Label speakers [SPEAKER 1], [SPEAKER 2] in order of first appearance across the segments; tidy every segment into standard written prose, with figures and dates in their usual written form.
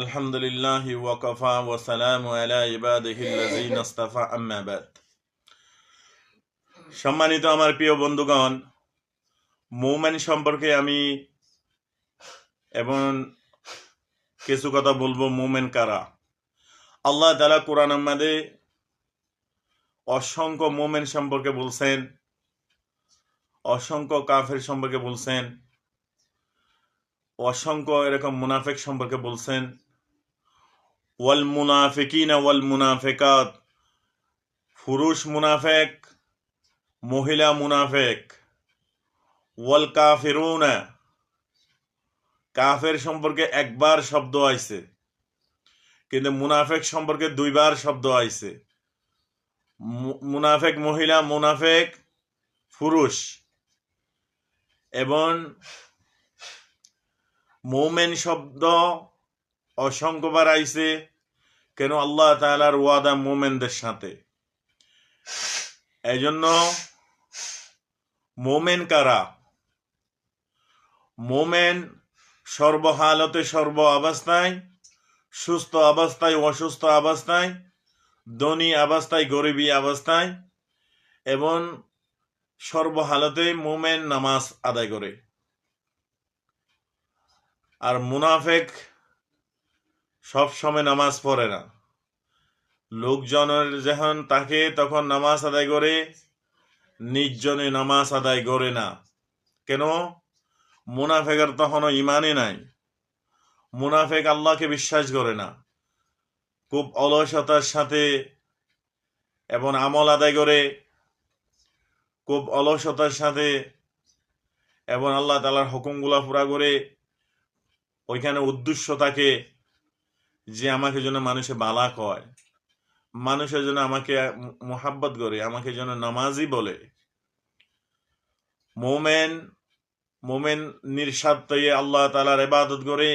[SPEAKER 1] আলহামদুলিল্লাহ ওয়াকাফা ওয়া সালামু আলা ইবাদিহিল্লাযিনা ইসতাফা আম্মা বাদ। সম্মানিত আমার প্রিয় বন্ধুগণ, মুমিন সম্পর্কে আমি এবং কিছু কথা বলবো। মুমিন কারা? আল্লাহ তাআলা কোরআনের মধ্যে অসংখ্য মুমিন সম্পর্কে বলছেন, অসংখ্য কাফের সম্পর্কে বলছেন, অসংখ্য এরকম মুনাফিক সম্পর্কে বলছেন। ওয়াল মুনাফিকিনা ওয়াল মুনাফিকাত, পুরুষ মুনাফিক, মহিলা মুনাফিক। ওয়াল কাফিরুনা, কাফের সম্পর্কে একবার শব্দ আইছে, কিন্তু মুনাফিক সম্পর্কে দুইবার শব্দ আইছে। মুনাফিক মহিলা, মুনাফিক পুরুষ। এবং মুমিন শব্দ অসংখ্যবার আইছে, কেন? আল্লাহ তাআলার ওয়াদা মুমিনদের সাথে। এই জন্য মুমিন কারা? মুমিন সর্বহালতে, সর্ব অবস্থায়, সুস্থ অবস্থায়, অসুস্থ অবস্থায়, ধনী অবস্থায়, গরিবী অবস্থায়, এবং সর্বহালতে মুমিন নামাজ আদায় করে। আর মুনাফিক সব সময় নামাজ পড়ে না। লোকজনের যখন তাকে তখন নামাজ আদায় করে, নিজজনে নামাজ আদায় করে না। কেন? মুনাফিকের তখনও ইমানই নাই। মুনাফিক আল্লাহকে বিশ্বাস করে না, খুব অলসতার সাথে এবং আমল আদায় করে, খুব অলসতার সাথে, এবং আল্লাহ তাআলার হুকুমগুলা পুরা করে। ওইখানে উদ্দেশ্য থাকে যে আমাকে যেন মানুষে বালা কয়, মানুষের জন্য আমাকে মোহাব্বত করে, আমাকে যেন নামাজি বলে। মুমিন নিঃস্বার্থে আল্লাহ তাআলার ইবাদত করে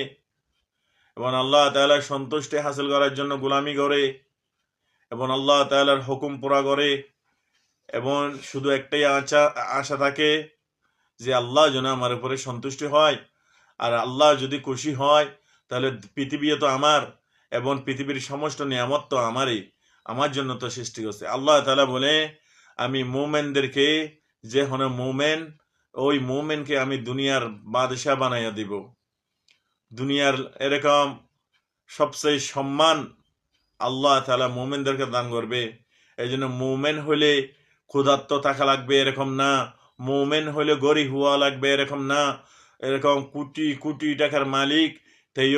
[SPEAKER 1] এবং আল্লাহ তাআলার সন্তুষ্টি হাসিল করার জন্য গোলামি করে এবং আল্লাহ তাআলার হুকুম পুরা করে, এবং শুধু একটাই আশা থাকে যে আল্লাহ যেন আমার উপরে সন্তুষ্টি হয়। আর আল্লাহ যদি খুশি হয় তাহলে পৃথিবী তো আমার, এবং পৃথিবীর সমস্ত নিয়ামত তো আমারই, আমার জন্য তো সৃষ্টি করছে। আল্লাহ তাআলা বলে, আমি মুমিনদেরকে, যে হন মুমিন, ওই মুমিনকে আমি দুনিয়ার বাদশাহ বানাইয়া দিব। দুনিয়ার এরকম সবচেয়ে সম্মান আল্লাহ তাআলা মুমিনদেরকে দান করবে। এই জন্য মুমিন হলে ক্ষুধার্ত থাকা লাগবে এরকম না, মুমিন হলে গরিব হওয়া লাগবে এরকম না, এরকম কোটি কোটি টাকার মালিক তাই